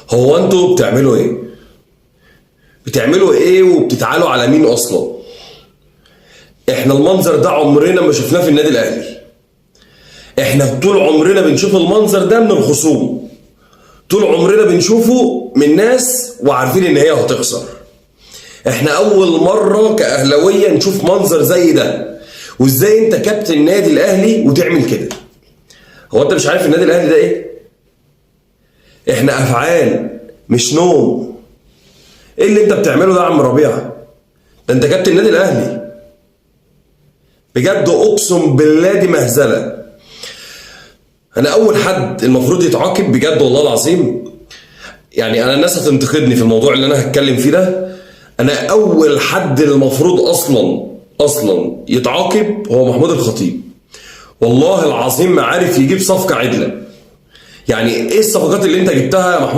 هو انتوا بتعملوا ايه؟ بتعملوا ايه وبتتعالوا على مين اصلا؟ احنا المنظر ده عمرنا ما شفناه في النادي الاهلي. احنا طول عمرنا بنشوف المنظر ده من الخصوم. طول عمرنا بنشوفه من ناس وعارفين ان هي هتخسر. احنا اول مرة كاهلاوية نشوف منظر زي ده. وازاي انت كابتن النادي الاهلي وتعمل كده؟ هو انت مش عارف النادي الاهلي ده ايه؟ احنا افعال مش نوم. ايه اللي انت بتعمله ده يا عم ربيعه؟ ده انت كابتن النادي الاهلي. بجد اقسم بالله دي مهزله. انا اول حد المفروض يتعاقب بجد والله العظيم. يعني انا الناس هتنتقدني في الموضوع اللي انا هتكلم فيه ده. انا اول حد المفروض اصلا يتعاقب هو محمود الخطيب. والله العظيم ما عارف يجيب صفقه عدله. يعني ايه الصفقات اللي انت جبتها يا محمود